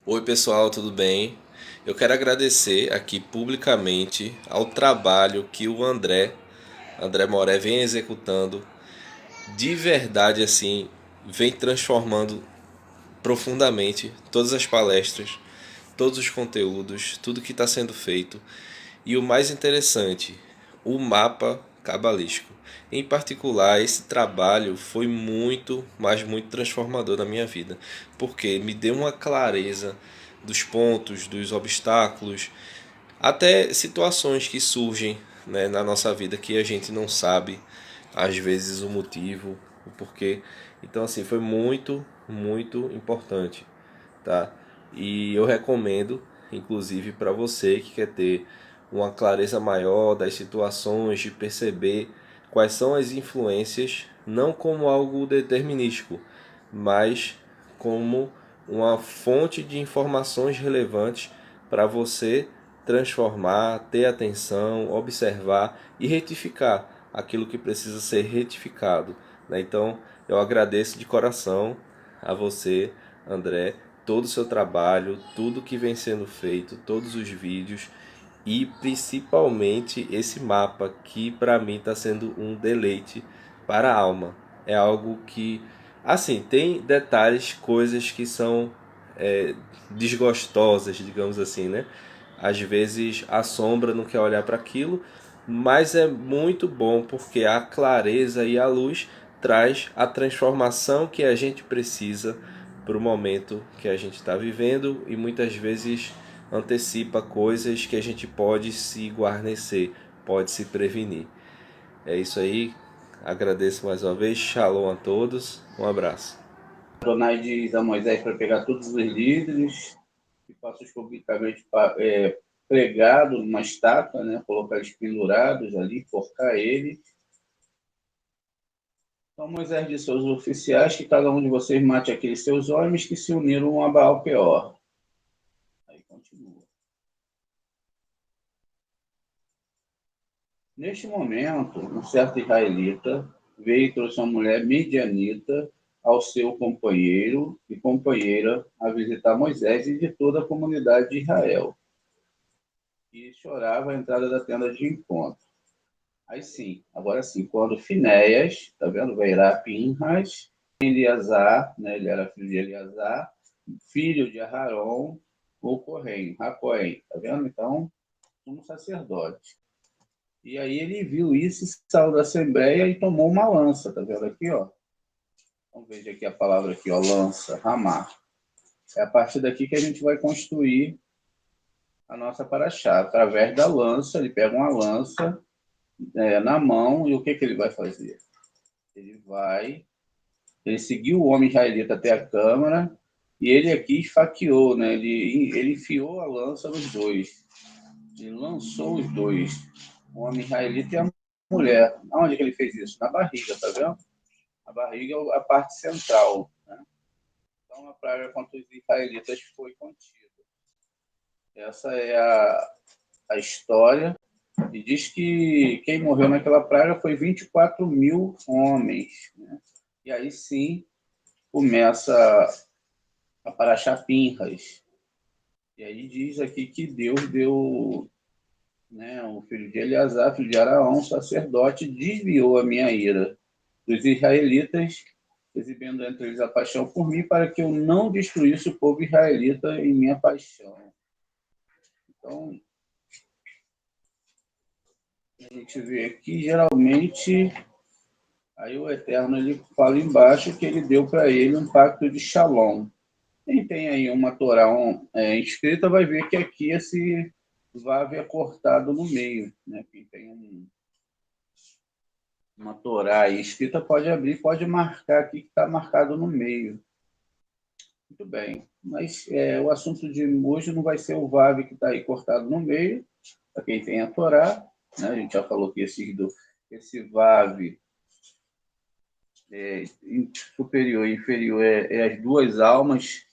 Oi pessoal, tudo bem? Eu quero agradecer aqui publicamente ao trabalho que o André Moré vem executando. De verdade assim, vem transformando profundamente todas as palestras, todos os conteúdos, tudo que está sendo feito. E o mais interessante, o mapa cabalístico. Em particular, esse trabalho foi muito, mas muito transformador na minha vida, porque me deu uma clareza dos pontos, dos obstáculos, até situações que surgem, né, na nossa vida que a gente não sabe, às vezes, o motivo, o porquê. Então, assim, foi muito, muito importante, tá? E eu recomendo, inclusive, para você que quer ter uma clareza maior das situações, de perceber quais são as influências, não como algo determinístico, mas como uma fonte de informações relevantes para você transformar, ter atenção, observar e retificar aquilo que precisa ser retificado, né? Então, eu agradeço de coração a você, André, todo o seu trabalho, tudo que vem sendo feito, todos os vídeos e principalmente esse mapa que para mim está sendo um deleite para a alma. É algo que, assim, tem detalhes, coisas que são desgostosas, digamos assim, né? Às vezes a sombra não quer olhar para aquilo, mas é muito bom porque a clareza e a luz traz a transformação que a gente precisa para o momento que a gente está vivendo e muitas vezes antecipa coisas que a gente pode se guarnecer, pode se prevenir. É isso aí, agradeço mais uma vez, shalom a todos, um abraço. Adonai diz a Moisés para pegar todos os líderes e faça-os publicamente pregado numa estátua, né? Colocar eles pendurados ali, forcar eles. Então Moisés disse aos oficiais que cada um de vocês mate aqueles seus homens que se uniram a Baal Peor. Aí continua. Neste momento, um certo israelita veio e trouxe uma mulher midianita ao seu companheiro e companheira a visitar Moisés e de toda a comunidade de Israel. E chorava a entrada da tenda de encontro. Aí sim, agora sim, quando Finéias, tá vendo? Veirá Pinhas, Eleazar, né? Ele era filho de Eleazar, filho de Aharon, o Cohen, Racoém, tá vendo? Então, um sacerdote. E aí ele viu isso, saiu da assembleia e tomou uma lança, tá vendo aqui, ó? Vamos ver aqui a palavra aqui, ó, lança, ramar. É a partir daqui que a gente vai construir a nossa paraxá. Através da lança, ele pega uma lança na mão e o que ele vai fazer? Ele seguiu o homem israelita até a câmara e ele aqui esfaqueou, né? Ele enfiou a lança nos dois. Ele lançou os dois, o homem israelita e a mulher. Aonde que ele fez isso? Na barriga, tá vendo? A barriga é a parte central, né? Então a praga contra os israelitas foi contida. Essa é a história. E diz que quem morreu naquela praga foi 24 mil homens, né? E aí sim começa a Paraxá Pinhas. E aí diz aqui que Deus deu, né, o filho de Eleazar, filho de Araão, sacerdote, desviou a minha ira dos israelitas, exibindo entre eles a paixão por mim, para que eu não destruísse o povo israelita em minha paixão. Então, a gente vê aqui, geralmente, aí o Eterno ele fala embaixo que ele deu para ele um pacto de Shalom. Quem tem aí uma Torá escrita vai ver que aqui esse Vav é cortado no meio, né? Quem tem uma Torá aí escrita pode abrir, pode marcar aqui que está marcado no meio. Muito bem, mas o assunto de hoje não vai ser o Vav que está aí cortado no meio, para quem tem a Torá, né? A gente já falou que esse Vav superior e inferior é as duas almas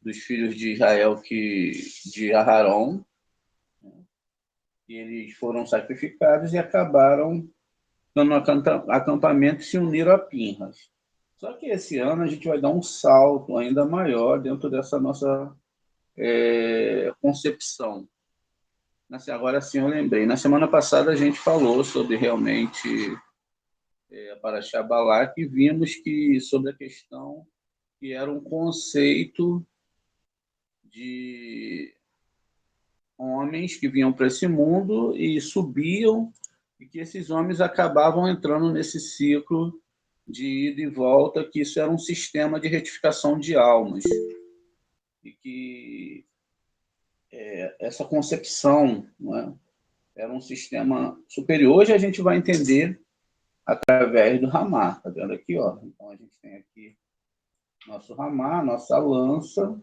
dos filhos de Israel de Aharon, e eles foram sacrificados e acabaram no acampamento e se uniram a Pinhas. Só que esse ano a gente vai dar um salto ainda maior dentro dessa nossa concepção. Agora sim eu lembrei. Na semana passada a gente falou sobre realmente a Paraxá Balak e vimos que sobre a questão que era um conceito de homens que vinham para esse mundo e subiam, e que esses homens acabavam entrando nesse ciclo de ida e volta, que isso era um sistema de retificação de almas. E que essa concepção, não é, era um sistema superior. Hoje a gente vai entender através do Ramá. Está vendo aqui? Ó? Então a gente tem aqui nosso Ramá, nossa lança.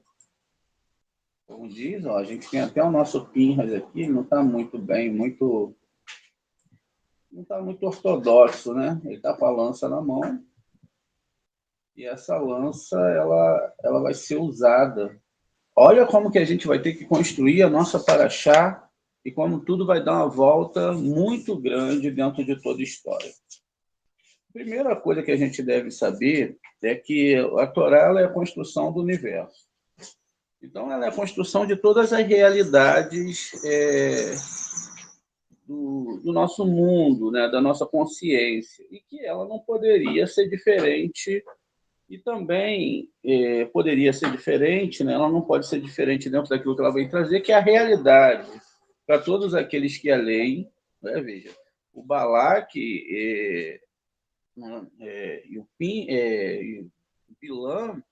Como diz, ó, a gente tem até o nosso Pinhas aqui, não está muito bem, não está muito ortodoxo, né? Ele está com a lança na mão, e essa lança ela vai ser usada. Olha como que a gente vai ter que construir a nossa paraxá e como tudo vai dar uma volta muito grande dentro de toda a história. A primeira coisa que a gente deve saber é que a Torá ela é a construção do universo. Então, ela é a construção de todas as realidades do nosso mundo, né, da nossa consciência, e que ela não poderia ser diferente, e também poderia ser diferente, né, ela não pode ser diferente dentro daquilo que ela vem trazer, que é a realidade para todos aqueles que a leem. Né, veja, o Balak e o Bilam,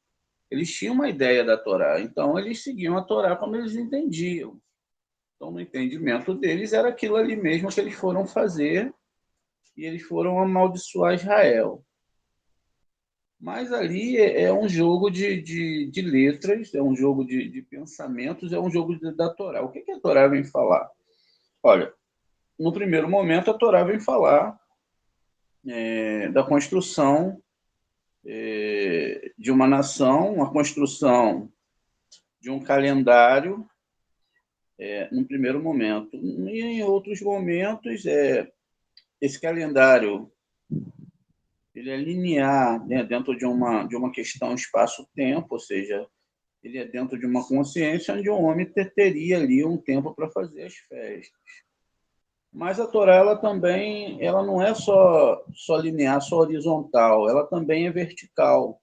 eles tinham uma ideia da Torá, então eles seguiam a Torá como eles entendiam. Então, no entendimento deles, era aquilo ali mesmo que eles foram fazer, e eles foram amaldiçoar Israel. Mas ali é um jogo de letras, é um jogo de pensamentos, é um jogo da Torá. O que a Torá vem falar? Olha, no primeiro momento, a Torá vem falar da construção de uma nação, a construção de um calendário, no primeiro momento. E em outros momentos, esse calendário ele é linear, né, dentro de uma questão espaço-tempo, ou seja, ele é dentro de uma consciência onde o homem teria ali um tempo para fazer as festas. Mas a Torá ela também ela não é só linear, só horizontal, ela também é vertical.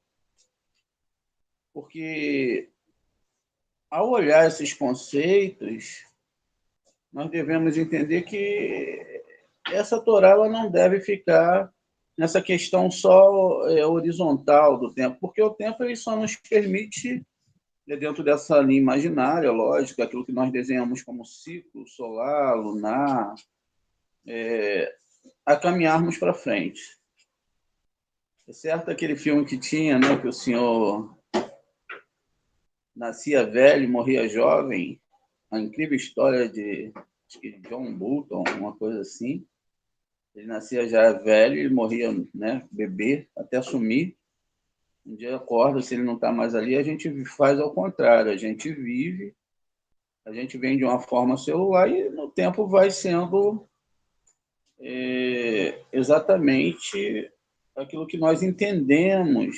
Porque ao olhar esses conceitos, nós devemos entender que essa Torá ela não deve ficar nessa questão só horizontal do tempo, porque o tempo ele só nos permite, dentro dessa linha imaginária, lógico, aquilo que nós desenhamos como ciclo solar, lunar, a caminharmos para frente. É certo aquele filme que tinha, né, que o senhor nascia velho e morria jovem, a incrível história de John Bolton, uma coisa assim. Ele nascia já velho e morria, né, bebê, até sumir. Um dia acorda, se ele não está mais ali, a gente faz ao contrário, a gente vive, a gente vem de uma forma celular e no tempo vai sendo exatamente aquilo que nós entendemos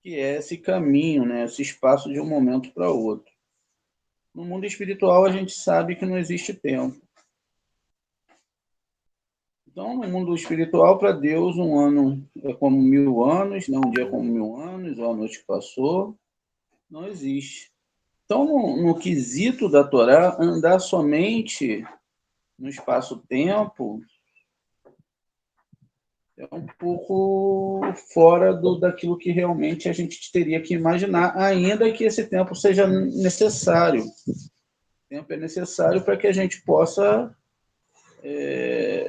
que é esse caminho, né, esse espaço de um momento para outro. No mundo espiritual, a gente sabe que não existe tempo. Então, no mundo espiritual, para Deus, um ano é como 1000 anos, né? Um dia é como 1000 anos, ou a noite que passou, não existe. Então, no quesito da Torá, andar somente no espaço-tempo é um pouco fora daquilo que realmente a gente teria que imaginar, ainda que esse tempo seja necessário. O tempo é necessário para que a gente possa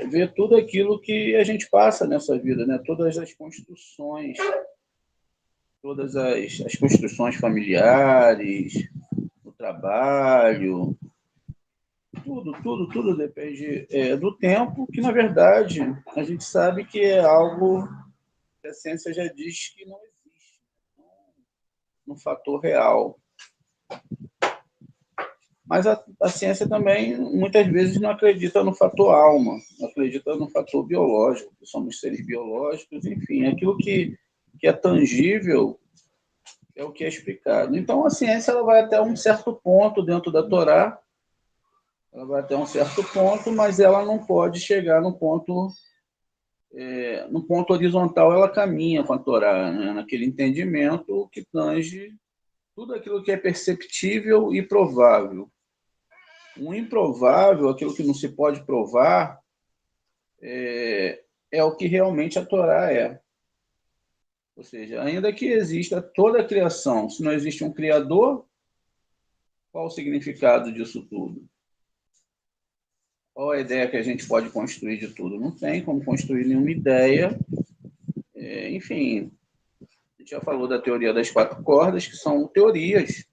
ver tudo aquilo que a gente passa nessa vida, né? Todas as construções, todas as construções familiares, o trabalho, tudo depende do tempo, que na verdade a gente sabe que é algo que a ciência já diz que não existe no fator real. Mas a ciência também, muitas vezes, não acredita no fator alma, não acredita no fator biológico, que somos seres biológicos, enfim, aquilo que é tangível é o que é explicado. Então, a ciência ela vai até um certo ponto dentro da Torá, ela vai até um certo ponto, mas ela não pode chegar no ponto horizontal, ela caminha com a Torá, né? Naquele entendimento que tange tudo aquilo que é perceptível e provável. O improvável, aquilo que não se pode provar, é o que realmente a Torá é. Ou seja, ainda que exista toda a criação, se não existe um Criador, qual o significado disso tudo? Qual a ideia que a gente pode construir de tudo? Não tem como construir nenhuma ideia. Enfim, a gente já falou da teoria das quatro cordas, que são teorias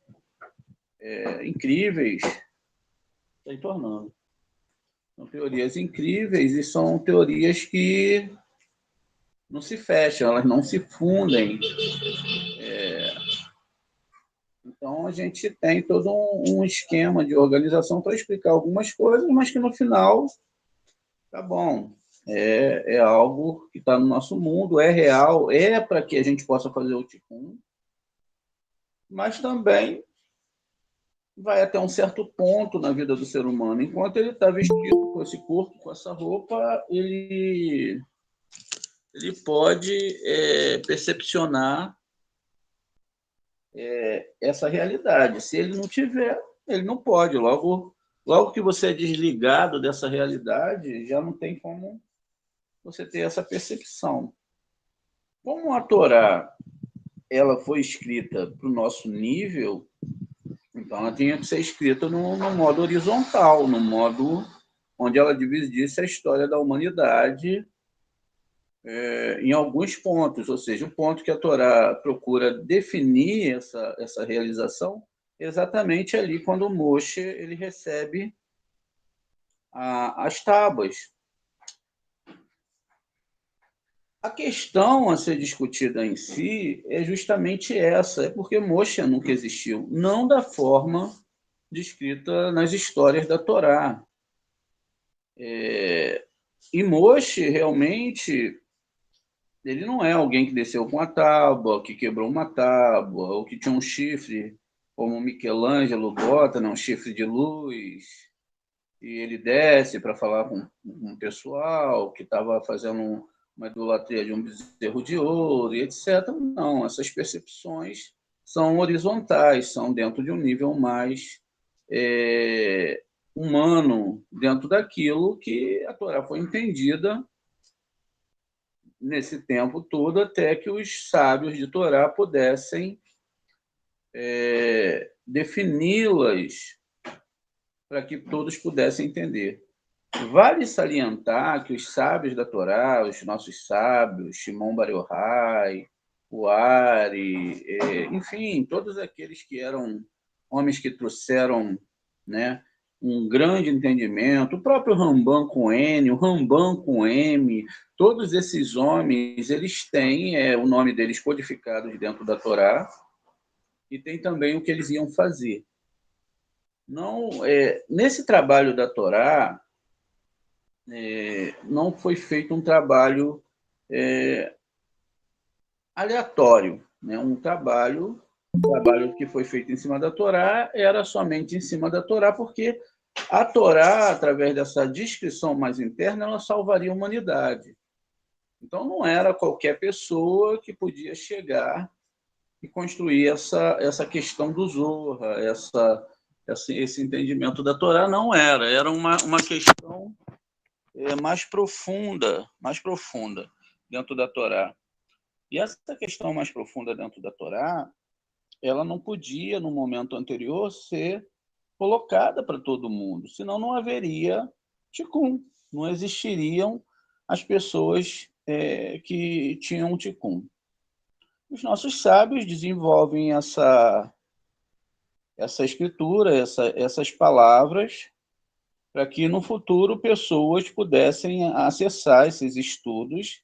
incríveis, está tornando. São teorias incríveis e são teorias que não se fecham, elas não se fundem. Então, a gente tem todo um esquema de organização para explicar algumas coisas, mas que no final, tá bom, é algo que está no nosso mundo, é real, é para que a gente possa fazer o Tikkun, mas também vai até um certo ponto na vida do ser humano. Enquanto ele está vestido com esse corpo, com essa roupa, ele pode percepcionar essa realidade. Se ele não tiver, ele não pode. Logo que você é desligado dessa realidade, já não tem como você ter essa percepção. Como a Torá ela foi escrita para o nosso nível, então ela tinha que ser escrita no modo horizontal, no modo onde ela dividisse a história da humanidade em alguns pontos, ou seja, o ponto que a Torá procura definir essa realização é exatamente ali quando o Moshe ele recebe as tábuas. A questão a ser discutida em si é justamente essa, é porque Moshe nunca existiu, não da forma descrita nas histórias da Torá. E Moshe realmente ele não é alguém que desceu com a tábua, que quebrou uma tábua, ou que tinha um chifre, como Michelangelo bota, né, um chifre de luz, e ele desce para falar com um pessoal que estava fazendo uma idolatria de um bezerro de ouro, e etc. Não, essas percepções são horizontais, são dentro de um nível mais humano, dentro daquilo que a Torá foi entendida nesse tempo todo, até que os sábios de Torá pudessem defini-las para que todos pudessem entender. Vale salientar que os sábios da Torá, os nossos sábios, Shimon Bar Yochai, o Ari, enfim, todos aqueles que eram homens que trouxeram, né, um grande entendimento, o próprio Ramban com N, o Ramban com M, todos esses homens, eles têm o nome deles codificado dentro da Torá e tem também o que eles iam fazer. Não, nesse trabalho da Torá, não foi feito um trabalho aleatório, né? Um trabalho que foi feito em cima da Torá era somente em cima da Torá, porque a Torá, através dessa descrição mais interna, ela salvaria a humanidade. Então, não era qualquer pessoa que podia chegar e construir essa questão do Zorra, esse entendimento da Torá, não era. Era uma questão mais profunda dentro da Torá. E essa questão mais profunda dentro da Torá, ela não podia, no momento anterior, ser colocada para todo mundo, senão não haveria Tikkun, não existiriam as pessoas que tinham Tikkun. Os nossos sábios desenvolvem essa escritura, essas palavras, para que no futuro pessoas pudessem acessar esses estudos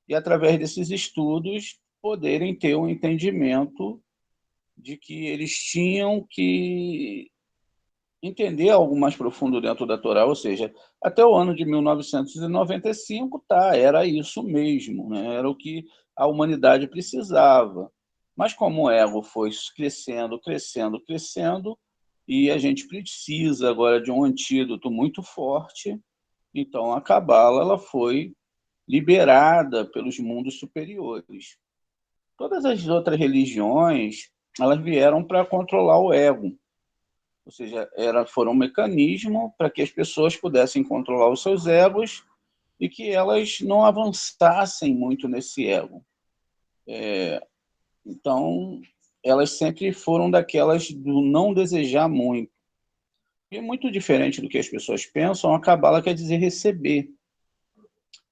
e, através desses estudos, poderem ter um entendimento de que eles tinham que entender algo mais profundo dentro da Torá, ou seja, até o ano de 1995, tá, era isso mesmo, né? Era o que a humanidade precisava. Mas como o ego foi crescendo, crescendo, crescendo, e a gente precisa agora de um antídoto muito forte, então a Cabala ela foi liberada pelos mundos superiores. Todas as outras religiões elas vieram para controlar o ego, ou seja, foram um mecanismo para que as pessoas pudessem controlar os seus egos e que elas não avançassem muito nesse ego. Então, elas sempre foram daquelas do não desejar muito. E muito diferente do que as pessoas pensam, a Cabala quer dizer receber.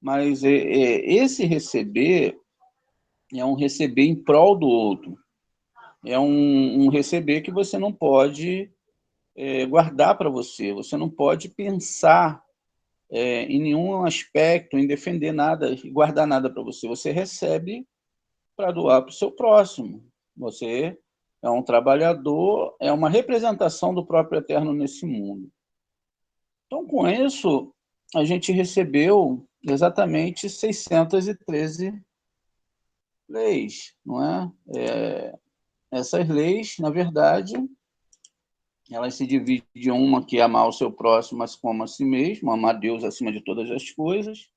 Mas esse receber é um receber em prol do outro. É um receber que você não pode guardar para você. Você não pode pensar em nenhum aspecto, em defender nada, guardar nada para você. Você recebe para doar para o seu próximo. Você é um trabalhador, é uma representação do próprio Eterno nesse mundo. Então, com isso, a gente recebeu exatamente 613 leis, não é? Essas leis, na verdade, elas se dividem em uma que é amar o seu próximo, mas como a si mesmo, amar Deus acima de todas as coisas,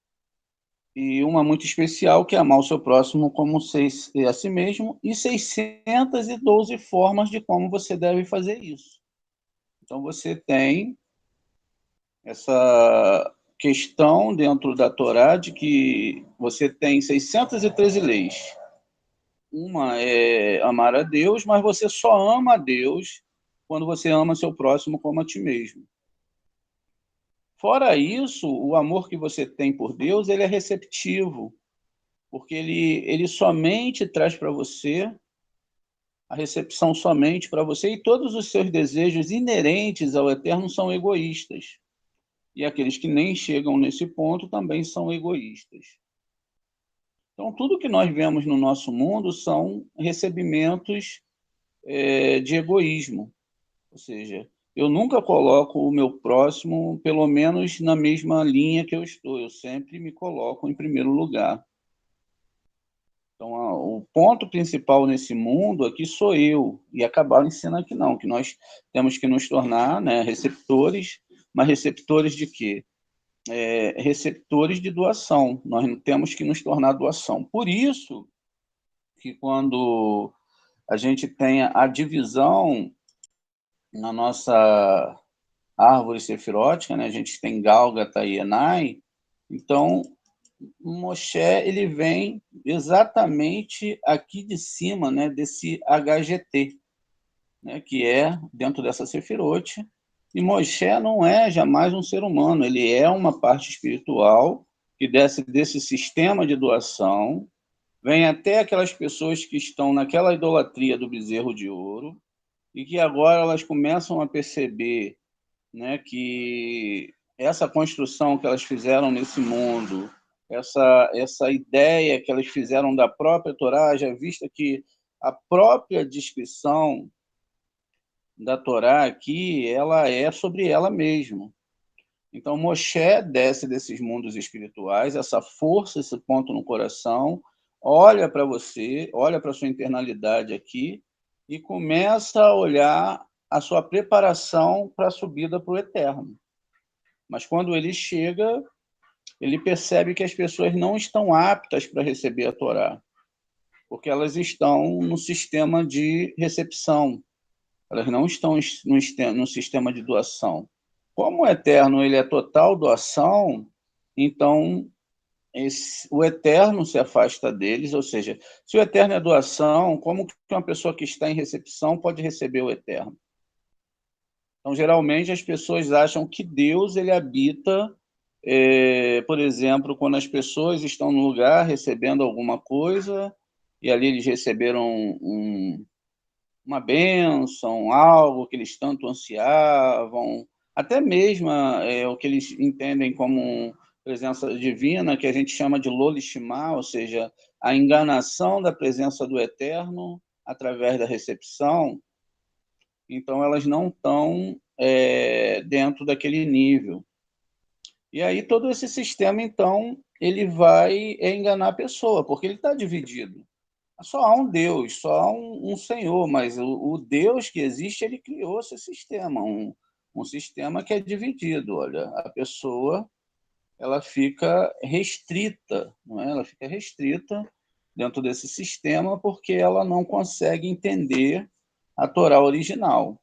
e uma muito especial, que é amar o seu próximo como a si mesmo, e 612 formas de como você deve fazer isso. Então, você tem essa questão dentro da Torá de que você tem 613 leis. Uma é amar a Deus, mas você só ama a Deus quando você ama seu próximo como a ti mesmo. Fora isso, o amor que você tem por Deus, ele é receptivo, porque ele somente traz para você a recepção somente para você, e todos os seus desejos inerentes ao Eterno são egoístas. E aqueles que nem chegam nesse ponto também são egoístas. Então, tudo que nós vemos no nosso mundo são recebimentos de egoísmo. Ou seja, eu nunca coloco o meu próximo, pelo menos na mesma linha que eu estou. Eu sempre me coloco em primeiro lugar. Então, o ponto principal nesse mundo aqui sou eu, e a Cabala ensina que não, que nós temos que nos tornar, né, receptores, mas receptores de quê? Receptores de doação, nós temos que nos tornar doação. Por isso que quando a gente tem a divisão na nossa árvore sefirótica, né, a gente tem Gálgata e Enai, então Moshe ele vem exatamente aqui de cima, né, desse HGT, né, que é dentro dessa Sefirote. E Moshe não é jamais um ser humano, ele é uma parte espiritual que desce desse sistema de doação, vem até aquelas pessoas que estão naquela idolatria do bezerro de ouro e que agora elas começam a perceber, né, que essa construção que elas fizeram nesse mundo, essa ideia que elas fizeram da própria Torá, já vista que a própria descrição da Torá aqui, ela é sobre ela mesma. Então, Moshe desce desses mundos espirituais, essa força, esse ponto no coração, olha para você, olha para a sua internalidade aqui e começa a olhar a sua preparação para a subida para o eterno. Mas quando ele chega, ele percebe que as pessoas não estão aptas para receber a Torá, porque elas estão no sistema de recepção, elas não estão no sistema de doação. Como o eterno ele é total doação, então o eterno se afasta deles, ou seja, se o eterno é doação, como que uma pessoa que está em recepção pode receber o eterno? Então, geralmente, as pessoas acham que Deus ele habita, por exemplo, quando as pessoas estão no lugar recebendo alguma coisa, e ali eles receberam uma bênção, algo que eles tanto ansiavam, até mesmo o que eles entendem como presença divina, que a gente chama de lolishma, ou seja, a enganação da presença do Eterno através da recepção. Então, elas não estão dentro daquele nível. E aí todo esse sistema, então, ele vai enganar a pessoa, porque ele está dividido. Só há um Deus, só há um Senhor, mas o Deus que existe, ele criou esse sistema, um sistema que é dividido. Olha, a pessoa ela fica restrita, não é? Ela fica restrita dentro desse sistema porque ela não consegue entender a Torá original.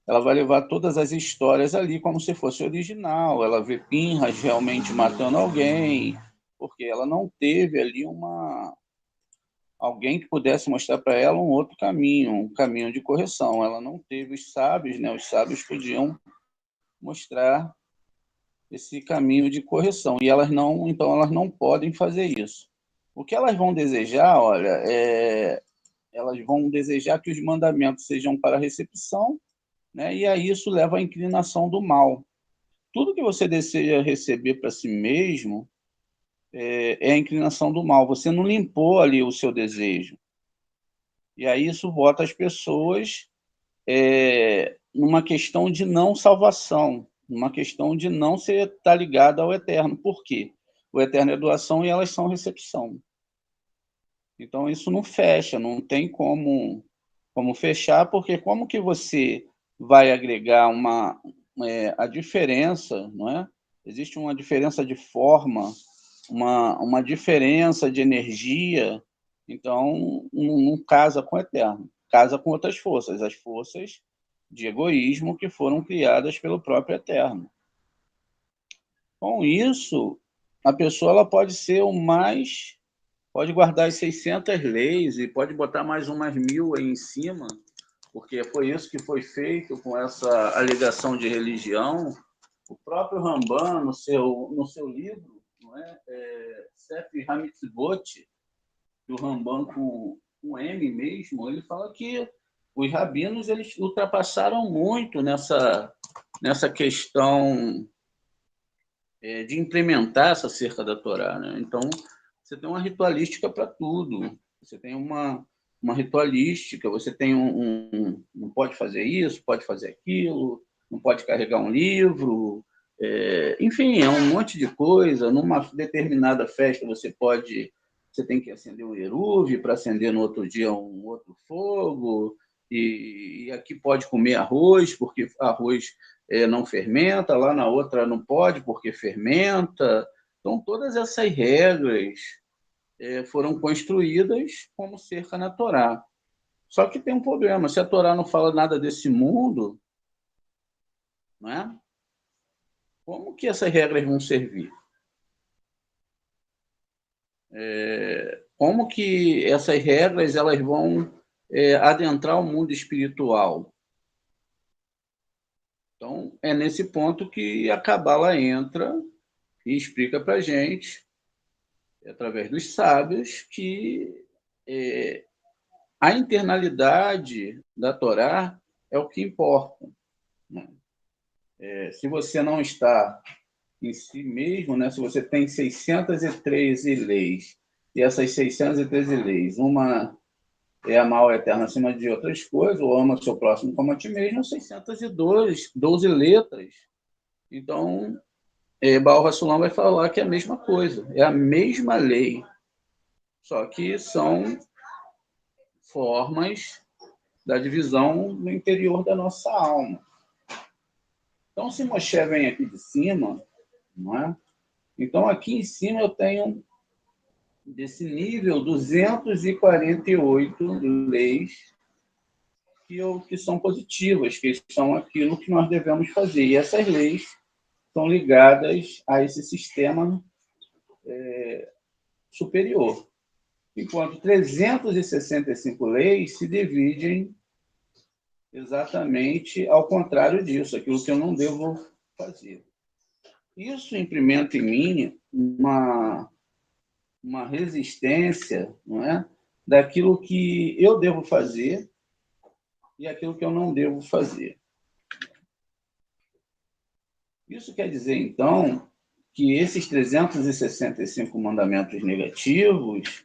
Ela vai levar todas as histórias ali como se fosse original. Ela vê Pinhas realmente matando alguém, porque ela não teve ali alguém que pudesse mostrar para ela um outro caminho, um caminho de correção. Ela não teve os sábios, né? Os sábios podiam mostrar esse caminho de correção. E elas não, então elas não podem fazer isso. O que elas vão desejar, olha, elas vão desejar que os mandamentos sejam para recepção, né? E aí isso leva à inclinação do mal. Tudo que você deseja receber para si mesmo é a inclinação do mal. Você não limpou ali o seu desejo. E aí isso bota as pessoas numa questão de não salvação, numa questão de não estar ligada ao eterno. Por quê? O eterno é doação e elas são recepção. Então isso não fecha, não tem como fechar, porque como que você vai agregar a diferença, não é? Existe uma diferença de forma, uma diferença de energia, então não casa com o eterno, casa com outras forças, as forças de egoísmo que foram criadas pelo próprio eterno. Com isso, a pessoa ela pode ser pode guardar as 600 leis e pode botar mais umas 1000 aí em cima, porque foi isso que foi feito com essa alegação de religião. O próprio Rambam, no seu livro, não é? Sefer HaMitzvot, o Rambam com M mesmo, ele fala que os rabinos eles ultrapassaram muito nessa questão de implementar essa cerca da Torá, né? Então, você tem uma ritualística para tudo. Você tem uma ritualística, você tem não pode fazer isso, pode fazer aquilo, não pode carregar um livro, enfim, é um monte de coisa. Numa determinada festa você tem que acender um eruve para acender no outro dia um outro fogo, e aqui pode comer arroz, porque arroz não fermenta, lá na outra não pode porque fermenta. Então, todas essas regras foram construídas como cerca na Torá. Só que tem um problema, se a Torá não fala nada desse mundo, não é? Como que essas regras vão servir? Como que essas regras elas vão adentrar o mundo espiritual? Então, é nesse ponto que a Cabala entra e explica para a gente, através dos sábios, que a internalidade da Torá é o que importa. Né? Se você não está em si mesmo, né? Se você tem 613 leis, e essas 613 leis, uma é amar o eterno acima de outras coisas, ou ama o seu próximo como a ti mesmo, 612 letras. Então, Baal Hassulam vai falar que é a mesma coisa, é a mesma lei, só que são formas da divisão no interior da nossa alma. Então, se Moshe vem aqui de cima, não é? Então, aqui em cima eu tenho, desse nível, 248 leis que são positivas, que são aquilo que nós devemos fazer. E essas leis estão ligadas a esse sistema superior. Enquanto 365 leis se dividem exatamente ao contrário disso, aquilo que eu não devo fazer. Isso implementa em mim uma resistência, não é? Daquilo que eu devo fazer e aquilo que eu não devo fazer. Isso quer dizer, então, que esses 365 mandamentos negativos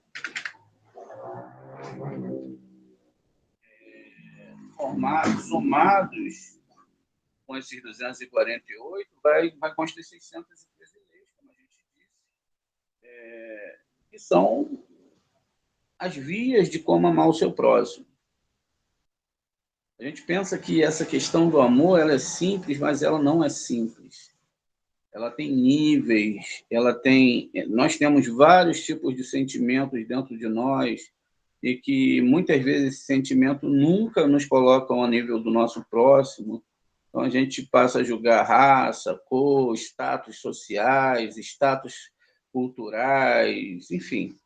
somados, com esses 248, vai construir 613 leis, como a gente disse, que são as vias de como amar o seu próximo. A gente pensa que essa questão do amor ela é simples, mas ela não é simples. Ela tem níveis, nós temos vários tipos de sentimentos dentro de nós e que muitas vezes esse sentimento nunca nos coloca ao nível do nosso próximo. Então a gente passa a julgar raça, cor, status sociais, status culturais, enfim,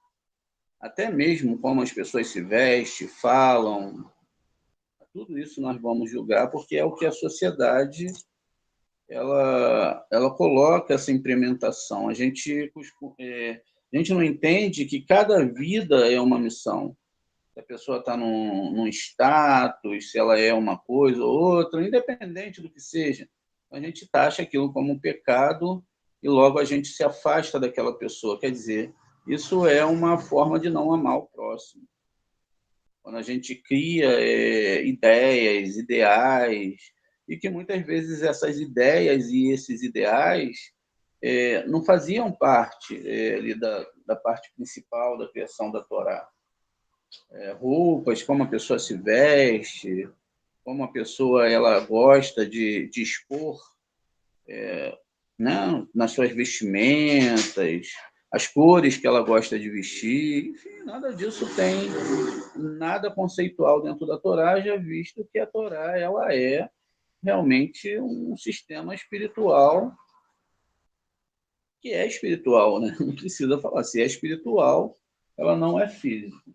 até mesmo como as pessoas se vestem, falam, tudo isso nós vamos julgar porque é o que a sociedade ela coloca essa implementação. A gente não entende que cada vida é uma missão. Se a pessoa está num status, se ela é uma coisa ou outra, independente do que seja, a gente taxa aquilo como um pecado e logo a gente se afasta daquela pessoa. Quer dizer, isso é uma forma de não amar o próximo. Quando a gente cria ideias, ideais, e que muitas vezes essas ideias e esses ideais não faziam parte ali da parte principal da criação da Torá. Roupas, como a pessoa se veste, como a pessoa ela gosta de expor né, nas suas vestimentas, as cores que ela gosta de vestir, enfim, nada disso tem nada conceitual dentro da Torá, já visto que a Torá ela é realmente um sistema espiritual que é espiritual, né? Não precisa falar, se é espiritual, ela não é física.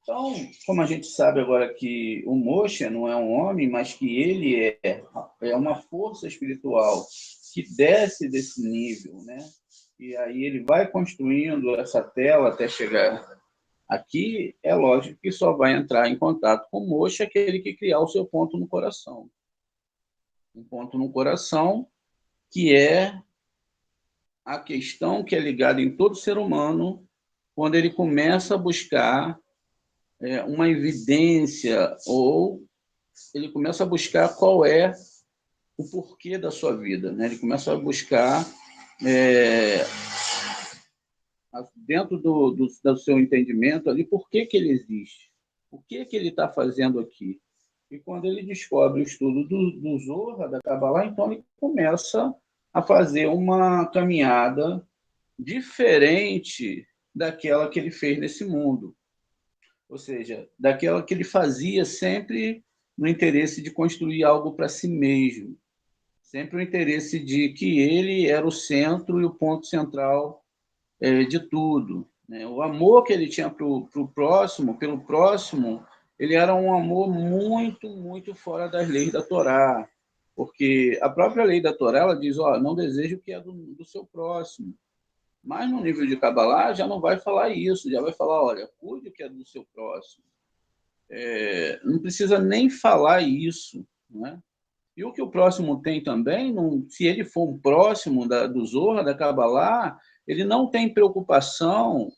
Então, como a gente sabe agora que o Moshe não é um homem, mas que ele é uma força espiritual que desce desse nível, né? E aí ele vai construindo essa tela até chegar aqui, é lógico que só vai entrar em contato com o Moshe aquele que criar o seu ponto no coração. Um ponto no coração que é a questão que é ligada em todo ser humano quando ele começa a buscar uma evidência ou ele começa a buscar qual é o porquê da sua vida, né? Ele começa a buscar dentro do seu entendimento ali por que ele existe, o que ele está fazendo aqui. E quando ele descobre o estudo do Zohar, da Kabbalah, então ele começa a fazer uma caminhada diferente daquela que ele fez nesse mundo. Ou seja, daquela que ele fazia sempre no interesse de construir algo para si mesmo. Sempre o interesse de que ele era o centro e o ponto central de tudo. Né? O amor que ele tinha pelo próximo, ele era um amor muito, muito fora das leis da Torá. Porque a própria lei da Torá ela diz, não deseja o que é do seu próximo. Mas no nível de Kabbalah já não vai falar isso, já vai falar, olha, cuide o que é do seu próximo. Não precisa nem falar isso, né? E o que o próximo tem também, se ele for um próximo do Zohar, da Kabbalah, ele não tem preocupação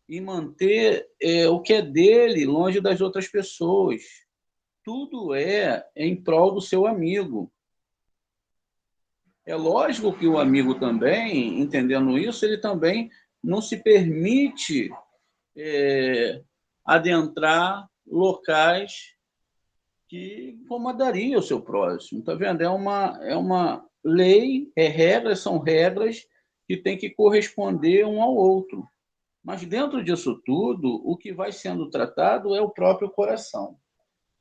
em manter o que é dele longe das outras pessoas. Tudo é em prol do seu amigo. É lógico que o amigo também, entendendo isso, ele também não se permite adentrar locais que incomodaria o seu próximo. Está vendo? É uma lei, são regras que tem que corresponder um ao outro. Mas dentro disso tudo, o que vai sendo tratado é o próprio coração.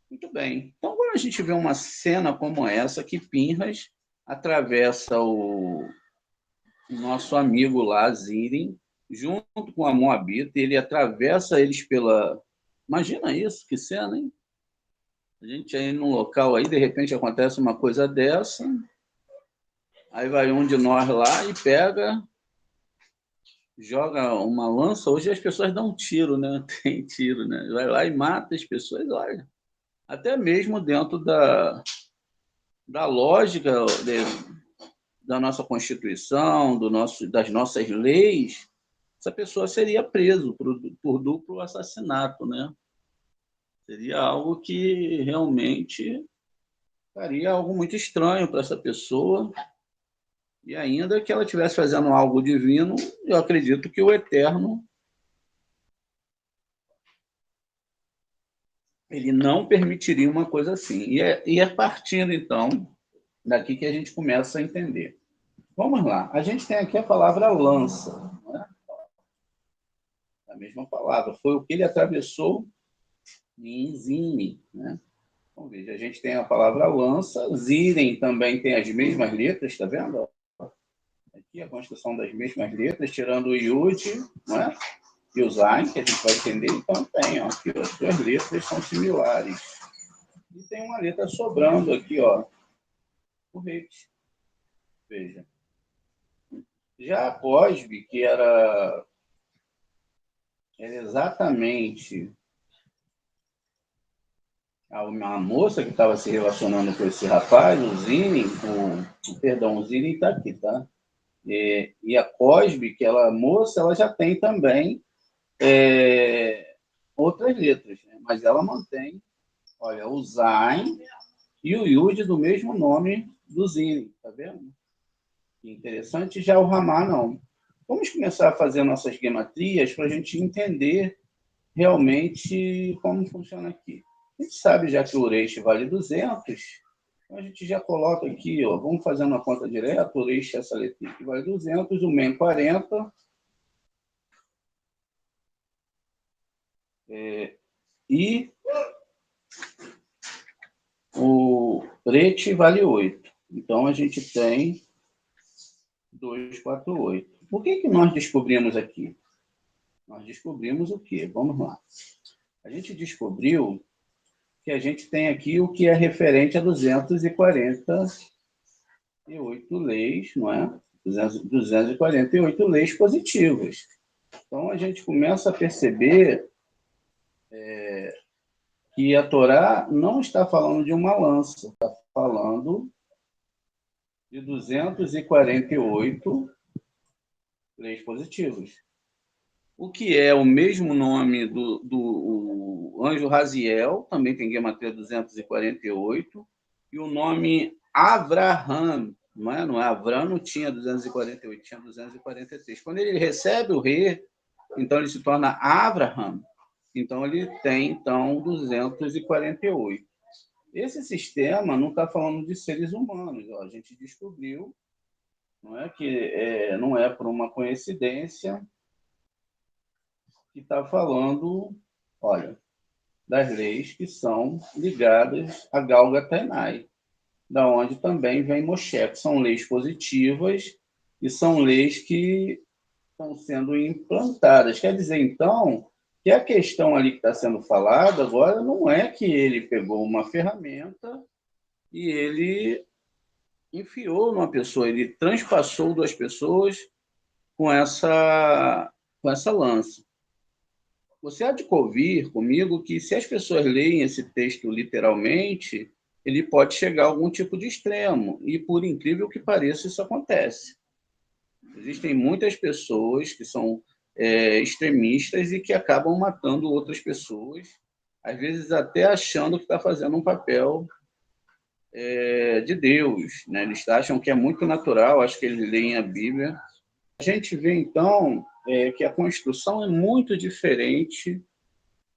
Muito bem. Então, quando a gente vê uma cena como essa, que Pinhas atravessa o nosso amigo lá, Zirin, junto com a Moabita, ele atravessa eles pela... Imagina isso, que cena, hein? A gente aí num local aí, de repente acontece uma coisa dessa, aí vai um de nós lá e pega, joga uma lança. Hoje as pessoas dão tiro, né? Tem tiro, né? Vai lá e mata as pessoas, olha. Até mesmo dentro da lógica da nossa Constituição, das nossas leis, essa pessoa seria preso por duplo assassinato, né? Seria algo que realmente Ficaria algo muito estranho para essa pessoa, e ainda que ela estivesse fazendo algo divino, eu acredito que o Eterno ele não permitiria uma coisa assim. E é partindo, então, daqui que a gente começa a entender. Vamos lá. A gente tem aqui a palavra lança, né? A mesma palavra. Foi o que ele atravessou em Zine, né? Então, veja, a gente tem a palavra lança. Ziren também tem as mesmas letras, está vendo? Aqui a construção das mesmas letras, tirando o Yud, né? E o Zain, que a gente vai entender. Então, tem, ó, aqui, as duas letras são similares. E tem uma letra sobrando aqui, ó, o Reis. Veja. Já a Cosbe, que era exatamente a moça que estava se relacionando com esse rapaz, o Zine, o Zine está aqui, tá? E a Cosbe, que ela moça, ela já tem também outras letras, né? Mas ela mantém, olha, o Zain e o Yud do mesmo nome do Zine, tá vendo? Interessante. Já o Ramá, não. Vamos começar a fazer nossas gematrias para a gente entender realmente como funciona aqui. A gente sabe já que o Ureixe vale 200, então a gente já coloca aqui, ó, vamos fazer uma conta direta, o Ureixe, essa letra aqui vale 200, o MEN 40, e o Rete vale 8. Então a gente tem 248. O que nós descobrimos aqui? Nós descobrimos o quê? Vamos lá. A gente descobriu que a gente tem aqui o que é referente a 248 leis, não é? 248 leis positivas. Então, a gente começa a perceber que a Torá não está falando de uma lança, está falando de 248 leis positivas. O que é o mesmo nome do anjo Raziel, também tem Gematria 248, e o nome Avraham, não é? Não é Avram, não tinha 248, tinha 243. Quando ele recebe o rei, então ele se torna Avraham, então ele tem então 248. Esse sistema não está falando de seres humanos, ó. A gente descobriu, não é que não é por uma coincidência que está falando, olha, das leis que são ligadas a Galga Tenai, da onde também vem Moshe, que são leis positivas e são leis que estão sendo implantadas. Quer dizer, então, que a questão ali que está sendo falada agora não é que ele pegou uma ferramenta e ele enfiou numa pessoa, ele transpassou duas pessoas com essa lança. Você há de convir comigo que, se as pessoas leem esse texto literalmente, ele pode chegar a algum tipo de extremo. E, por incrível que pareça, isso acontece. Existem muitas pessoas que são extremistas e que acabam matando outras pessoas, às vezes até achando que está fazendo um papel de Deus, né? Eles acham que é muito natural, acho que eles leem a Bíblia. A gente vê, então, que a construção é muito diferente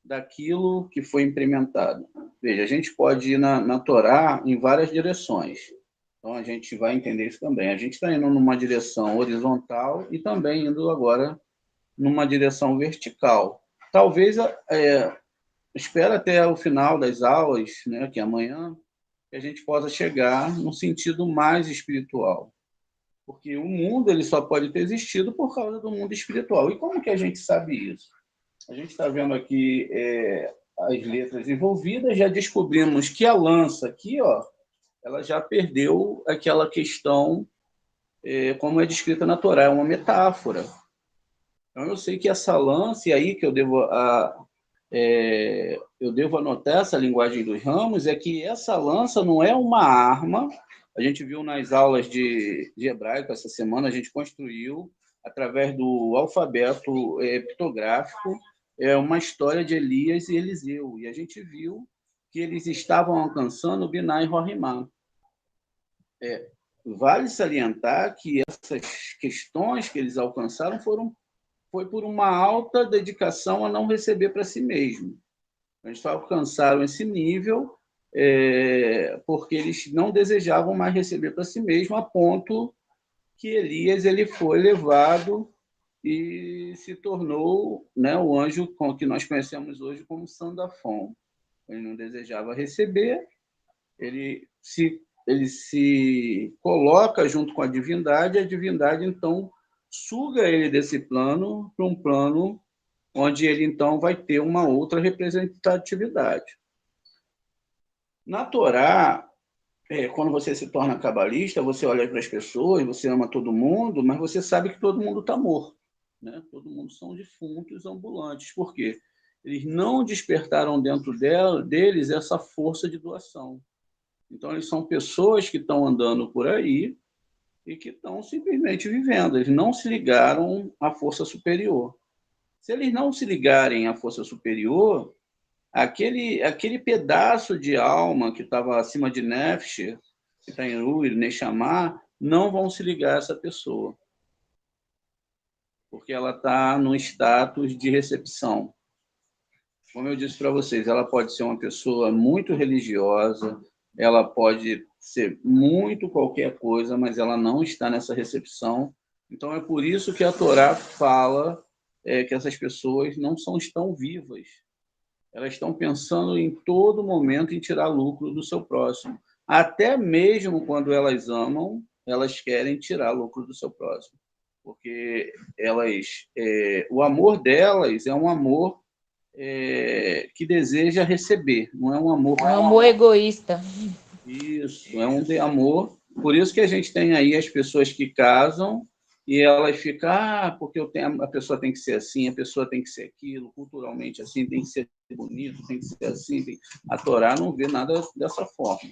daquilo que foi implementado. Veja, a gente pode ir na Torá em várias direções. Então, a gente vai entender isso também. A gente está indo numa direção horizontal e também indo agora numa direção vertical. Talvez, espera até o final das aulas, né, que é amanhã, que a gente possa chegar num sentido mais espiritual. Porque o mundo ele só pode ter existido por causa do mundo espiritual. E como que a gente sabe isso? A gente está vendo aqui as letras envolvidas, já descobrimos que a lança aqui, ó, ela já perdeu aquela questão, como é descrita na Torá, é uma metáfora. Então, eu sei que essa lança, e aí que eu devo anotar essa linguagem dos ramos, é que essa lança não é uma arma. A gente viu nas aulas de hebraico essa semana, a gente construiu, através do alfabeto pictográfico, uma história de Elias e Eliseu. E a gente viu que eles estavam alcançando o Binah e Rohimá. Vale salientar que essas questões que eles alcançaram foi por uma alta dedicação a não receber para si mesmo. Eles só alcançaram esse nível porque eles não desejavam mais receber para si mesmo, a ponto que Elias ele foi levado e se tornou, né, o anjo que nós conhecemos hoje como Sandafon. Ele não desejava receber, ele se coloca junto com a divindade então suga ele desse plano para um plano onde ele então vai ter uma outra representatividade. Na Torá, quando você se torna cabalista, você olha para as pessoas, você ama todo mundo, mas você sabe que todo mundo está morto, né? Todo mundo são defuntos ambulantes. Por quê? Eles não despertaram dentro deles essa força de doação. Então, eles são pessoas que estão andando por aí e que estão simplesmente vivendo. Eles não se ligaram à força superior. Se eles não se ligarem à força superior, aquele pedaço de alma que estava acima de Nefesh, que está em Ruir, Neshama, não vão se ligar a essa pessoa. Porque ela está no status de recepção. Como eu disse para vocês, ela pode ser uma pessoa muito religiosa, ela pode ser muito qualquer coisa, mas ela não está nessa recepção. Então, é por isso que a Torá fala que essas pessoas não estão vivas. Elas estão pensando em todo momento em tirar lucro do seu próximo. Até mesmo quando elas amam, elas querem tirar lucro do seu próximo. Porque o amor delas é um amor que deseja receber, não é um amor... É um amor egoísta. Isso, é um amor. Por isso que a gente tem aí as pessoas que casam e elas ficam, porque a pessoa tem que ser assim, a pessoa tem que ser aquilo, culturalmente assim, tem que ser bonito, tem que ser assim. A Torá não vê nada dessa forma.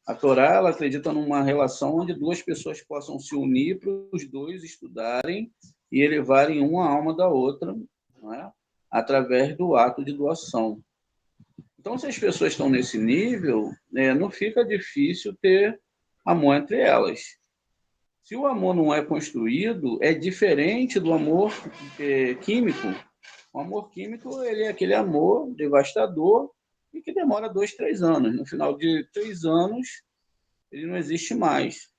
A Torá, ela acredita numa relação onde duas pessoas possam se unir para os dois estudarem e elevarem uma alma da outra, não é? Através do ato de doação. Então, se as pessoas estão nesse nível, não fica difícil ter amor entre elas. Se o amor não é construído, é diferente do amor químico. O amor químico ele é aquele amor devastador e que demora 2, 3 anos. No final de 3 anos, ele não existe mais.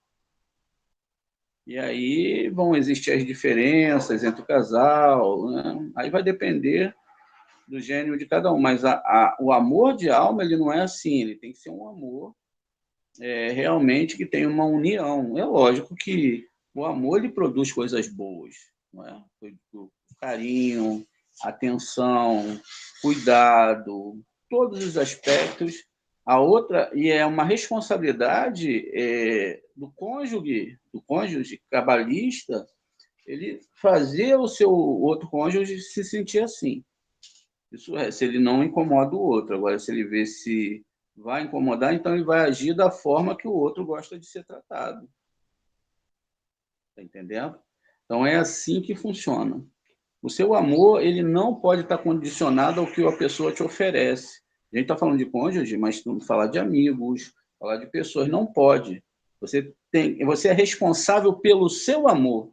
E aí vão existir as diferenças entre o casal, né? Aí vai depender do gênio de cada um. Mas o amor de alma ele não é assim, ele tem que ser um amor realmente que tem uma união. É lógico que o amor ele produz coisas boas, não é? O carinho, atenção, cuidado, todos os aspectos. A outra, e é uma responsabilidade do cônjuge cabalista, ele fazer o seu outro cônjuge se sentir assim. Isso é, se ele não incomoda o outro. Agora, se ele vê se vai incomodar, então ele vai agir da forma que o outro gosta de ser tratado. Está entendendo? Então, é assim que funciona. O seu amor, ele não pode estar condicionado ao que a pessoa te oferece. A gente está falando de cônjuge, mas vamos falar de amigos, falar de pessoas. Não pode. Você é responsável pelo seu amor,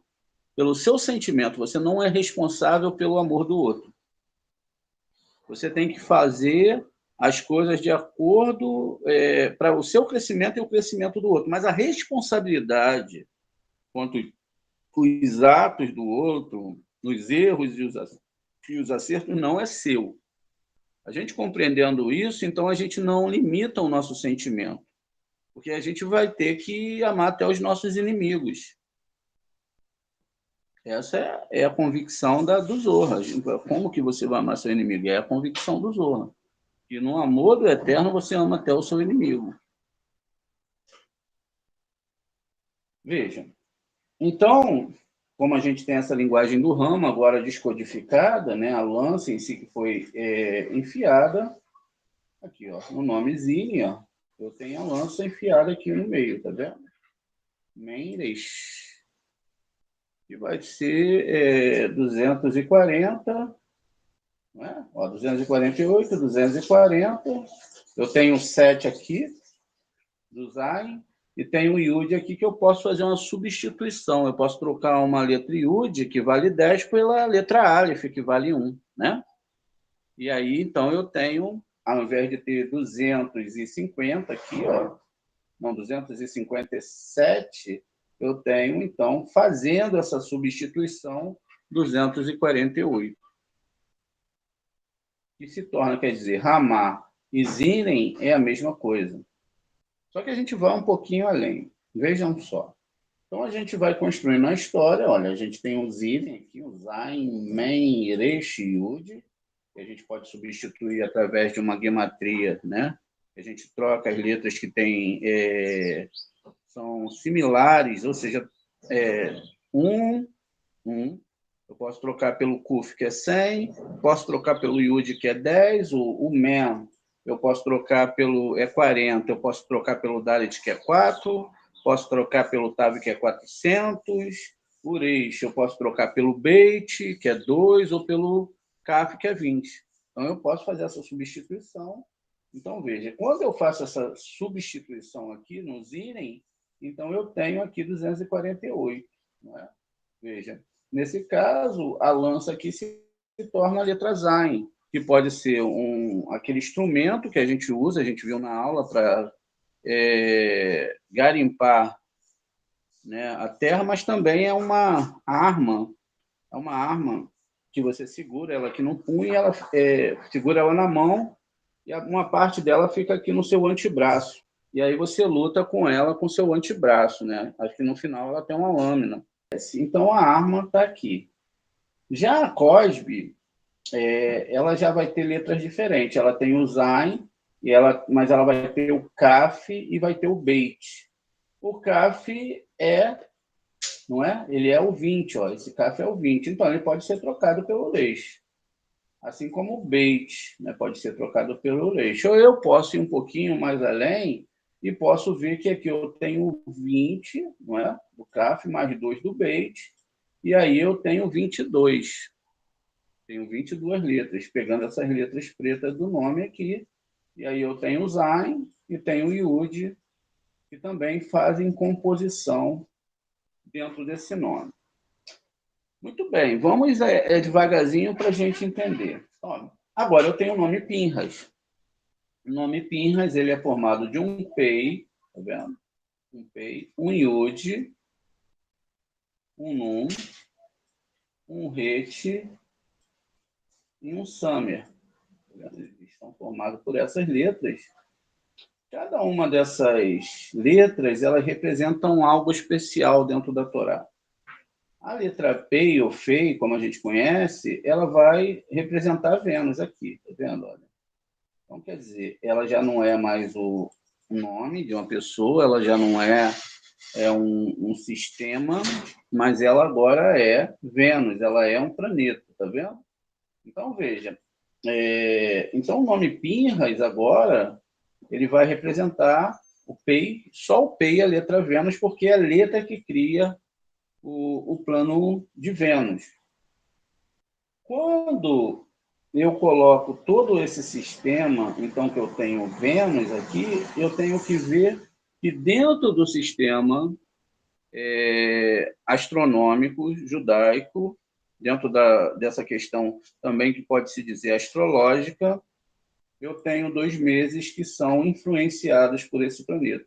pelo seu sentimento. Você não é responsável pelo amor do outro. Você tem que fazer as coisas de acordo para o seu crescimento e o crescimento do outro. Mas a responsabilidade quanto os atos do outro, os erros e os acertos, não é seu. A gente compreendendo isso, então a gente não limita o nosso sentimento. Porque a gente vai ter que amar até os nossos inimigos. Essa é a convicção do Zohar. Como que você vai amar seu inimigo? É a convicção do Zohar. E no amor do eterno você ama até o seu inimigo. Veja. Então, como a gente tem essa linguagem do ramo agora descodificada, né, a lança em si que foi enfiada, aqui, ó, no nomezinho, ó, eu tenho a lança enfiada aqui no meio, tá vendo? Mendes. Que vai ser 240, né? Ó, 248, 240, Eu tenho 7 aqui, do Zayn, e tenho o Yud aqui que eu posso fazer uma substituição. Eu posso trocar uma letra Yud, que vale 10, pela letra Aleph, que vale 1, né? E aí, então, eu tenho, ao invés de ter 250 aqui, ó, não, 257, eu tenho, então, fazendo essa substituição, 248. Que se torna, quer dizer, Ramá e Zinem é a mesma coisa. Só que a gente vai um pouquinho além. Vejam só. Então, a gente vai construindo a história. Olha, a gente tem o Zinem aqui, o Zayn, Men, Resh, Yud, que a gente pode substituir através de uma gematria, né? A gente troca as letras que tem, são similares, ou seja, um, eu posso trocar pelo Kuf, que é 100, posso trocar pelo Yud, que é 10, o Men, eu posso trocar pelo 40, eu posso trocar pelo Dalet, que é 4, posso trocar pelo Tav, que é 400, o Reish, eu posso trocar pelo Beit, que é 2, ou pelo Kaf, que é 20. Então, eu posso fazer essa substituição. Então, veja, quando eu faço essa substituição aqui no Ziren, então eu tenho aqui 248. Não é? Veja, nesse caso, a lança aqui se torna a letra Zayn, que pode ser aquele instrumento que a gente usa, a gente viu na aula, para garimpar, né, a terra, mas também é uma arma que você segura ela aqui no punho, ela segura ela na mão, e uma parte dela fica aqui no seu antebraço. E aí você luta com ela com seu antebraço, né? Acho que no final ela tem uma lâmina. Então a arma está aqui. Já a Cosbe, ela já vai ter letras diferentes. Ela tem o Zayn, mas ela vai ter o Kaf e vai ter o Beit. O Kaf não é? Ele é o 20, ó. Esse Kaf é o 20. Então ele pode ser trocado pelo Reish. Assim como o Beit, né, pode ser trocado pelo Reish. Ou eu posso ir um pouquinho mais além e posso ver que aqui eu tenho 20, não é? Do Kaf, mais 2 do Beit, e aí eu tenho 22. Tenho 22 letras, pegando essas letras pretas do nome aqui, e aí eu tenho o Zayn e tenho o Yud, que também fazem composição dentro desse nome. Muito bem, vamos devagarzinho para a gente entender. Agora eu tenho o nome Pinhas. O nome Pinhas ele é formado de um Pei, tá vendo? Um Pei, um Yud, um Nun, um Het e um Samer. Eles estão formados por essas letras. Cada uma dessas letras, elas representam algo especial dentro da Torá. A letra Pei ou Fei, como a gente conhece, ela vai representar Vênus aqui, tá vendo? Olha. Então, quer dizer, ela já não é mais o nome de uma pessoa, ela já não é um sistema, mas ela agora é Vênus, ela é um planeta, tá vendo? Então, veja, então o nome Pinhas agora, ele vai representar o Pei, só o Pei, a letra Vênus, porque é a letra que cria o plano de Vênus. Quando eu coloco todo esse sistema, então que eu tenho Vênus aqui, eu tenho que ver que dentro do sistema astronômico judaico, dentro dessa questão também que pode se dizer astrológica, eu tenho 2 meses que são influenciados por esse planeta.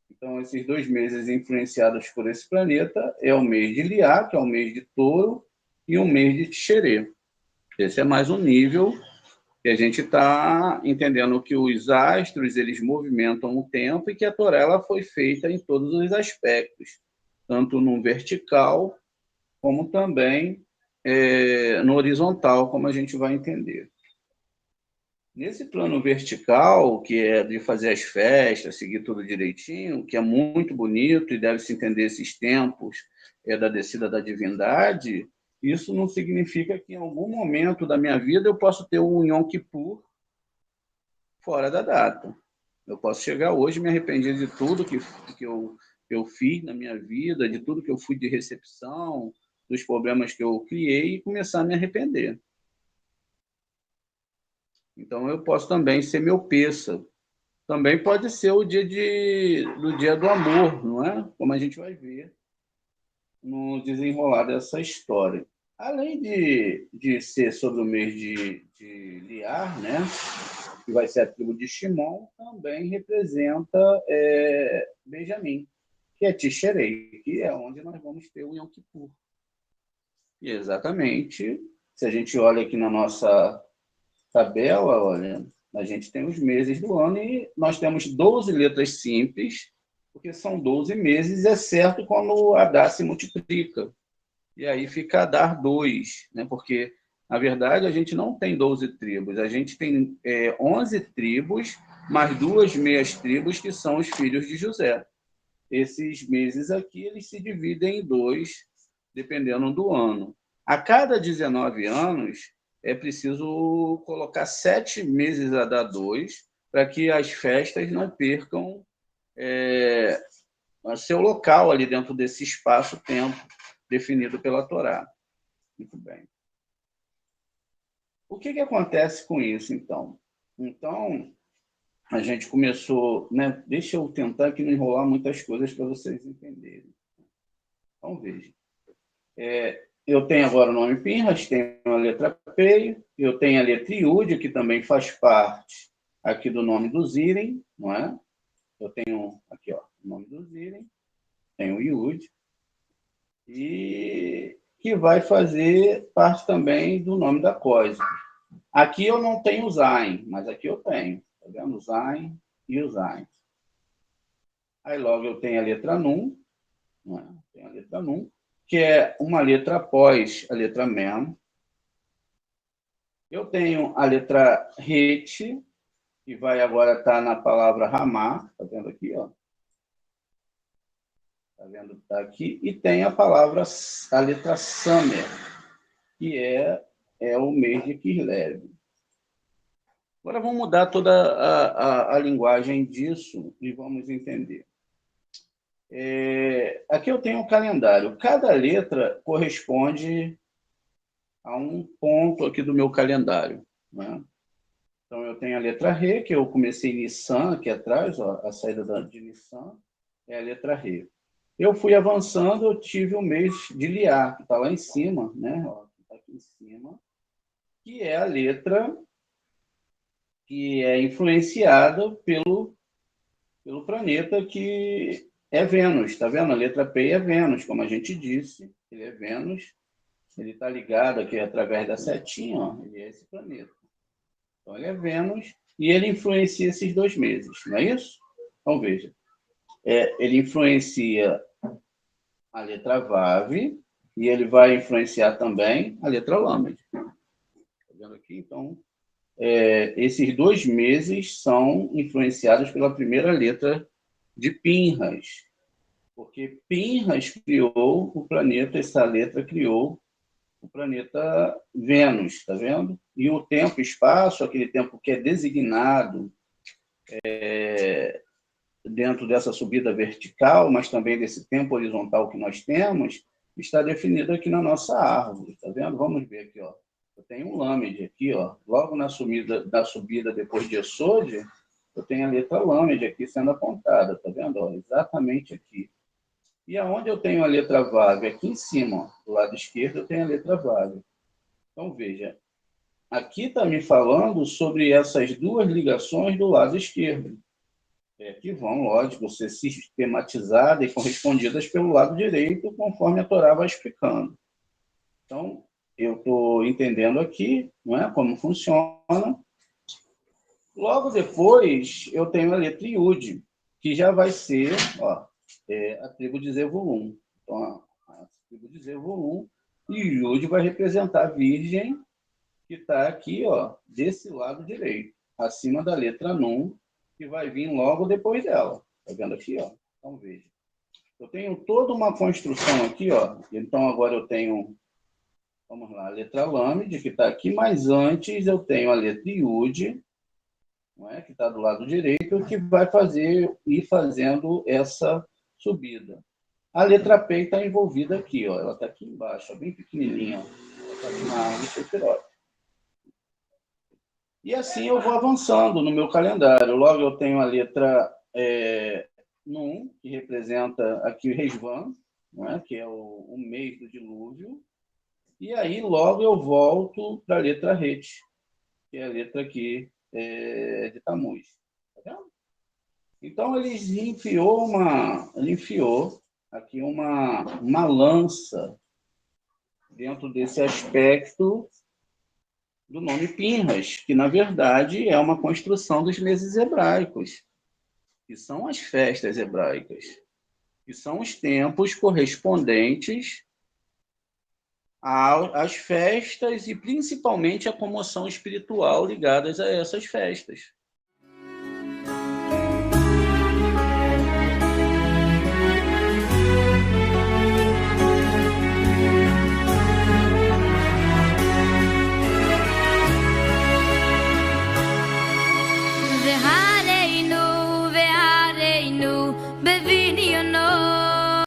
Então, esses 2 meses influenciados por esse planeta é o mês de Liá, que é o mês de Touro, e o mês de Tixerê. Esse é mais um nível que a gente está entendendo que os astros eles movimentam o tempo e que a Torá ela foi feita em todos os aspectos, tanto no vertical como também no horizontal, como a gente vai entender. Nesse plano vertical, que é de fazer as festas, seguir tudo direitinho, que é muito bonito e deve-se entender esses tempos da descida da divindade, isso não significa que em algum momento da minha vida eu posso ter um Yom Kippur fora da data. Eu posso chegar hoje e me arrepender de tudo que eu fiz na minha vida, de tudo que eu fui de recepção, dos problemas que eu criei e começar a me arrepender. Então, eu posso também ser meu peça. Também pode ser o do dia do amor, não é? Como a gente vai ver no desenrolar dessa história. Além de ser sobre o mês de Liar, né? Que vai ser a tribo de Shimon, também representa Benjamim, que é Tisherei, que é onde nós vamos ter o Yom Kippur. E exatamente, se a gente olha aqui na nossa tabela, olha, a gente tem os meses do ano e nós temos 12 letras simples, porque são 12 meses, exceto quando Adar se multiplica. E aí fica Adar 2, né? Porque, na verdade, a gente não tem 12 tribos, a gente tem 11 tribos, mais duas meias tribos, que são os filhos de José. Esses meses aqui, eles se dividem em dois, dependendo do ano. A cada 19 anos, é preciso colocar 7 meses a dar 2, para que as festas não percam seu local ali dentro desse espaço-tempo definido pela Torá. Muito bem. O que acontece com isso, então? Então, a gente começou, né? Deixa eu tentar aqui não enrolar muitas coisas para vocês entenderem. Então, veja. Eu tenho agora o nome Pinhas, tenho a letra P, eu tenho a letra Iud, que também faz parte aqui do nome do Ziren, não é? Eu tenho aqui, ó, o nome do Ziren, tenho o Iud, e que vai fazer parte também do nome da coisa. Aqui eu não tenho o Zain, mas aqui eu tenho. Tá vendo? O Zain e o Zain. Aí logo eu tenho a letra Nun, não é? Tem a letra Nun, que é uma letra após a letra Mem. Eu tenho a letra Het, que vai agora estar na palavra Ramá, tá vendo aqui, ó? Tá vendo? Tá aqui. E tem a palavra, a letra Samer, que é o mês de Kislev. Agora vamos mudar toda a linguagem disso e vamos entender. Aqui eu tenho um calendário. Cada letra corresponde a um ponto aqui do meu calendário, né? Então, eu tenho a letra Re, que eu comecei em Nissan, aqui atrás, ó, a saída de Nissan é a letra Re. Eu fui avançando, eu tive o mês de Liar, que está lá em cima, né? Está aqui em cima, que é a letra que é influenciada pelo planeta que é Vênus, está vendo? A letra P é Vênus, como a gente disse, ele é Vênus, ele está ligado aqui através da setinha, ó, ele é esse planeta. Então, ele é Vênus e ele influencia esses 2 meses, não é isso? Então, veja, ele influencia a letra Vav e ele vai influenciar também a letra Lâmede. Está vendo aqui? Então, esses 2 meses são influenciados pela primeira letra de Pinhas, porque Pinhas criou o planeta, essa letra criou o planeta Vênus, está vendo? E o tempo, espaço, aquele tempo que é designado dentro dessa subida vertical, mas também desse tempo horizontal que nós temos, está definido aqui na nossa árvore, está vendo? Vamos ver aqui, ó. Eu tenho um lâmede aqui, ó. Logo na subida depois de Esode, eu tenho a letra lâmede aqui sendo apontada, está vendo? Ó, exatamente aqui. E aonde eu tenho a letra Vav? Aqui em cima, ó, do lado esquerdo, eu tenho a letra Vav. Então, veja, aqui está me falando sobre essas 2 ligações do lado esquerdo, que vão, lógico, ser sistematizadas e correspondidas pelo lado direito, conforme a Torá vai explicando. Então, eu estou entendendo aqui, não é, como funciona. Logo depois, eu tenho a letra Yud, que já vai ser, ó, a tribo de Zevulun. Então, a tribo de Zevulun, e Yud vai representar a Virgem, que está aqui, ó, desse lado direito, acima da letra Nun, que vai vir logo depois dela. Está vendo aqui, ó? Então, veja. Eu tenho toda uma construção aqui, ó. Então, agora eu tenho, vamos lá, a letra Lâmede, que está aqui, mas antes eu tenho a letra Yud, não é? Que está do lado direito, que vai ir fazendo essa subida. A letra P está envolvida aqui, ó. Ela está aqui embaixo, ó, bem pequenininha. Ela está aqui na árvore Sefirot. E assim eu vou avançando no meu calendário. Logo eu tenho a letra no 1, que representa aqui o Resvan, né, que é o mês do dilúvio. E aí logo eu volto para a letra Het, que é a letra aqui de Tammuz. Tá vendo? Então ele enfiou aqui uma lança dentro desse aspecto do nome Pinhas, que na verdade é uma construção dos meses hebraicos, que são as festas hebraicas, que são os tempos correspondentes às festas e principalmente à comoção espiritual ligadas a essas festas. Baby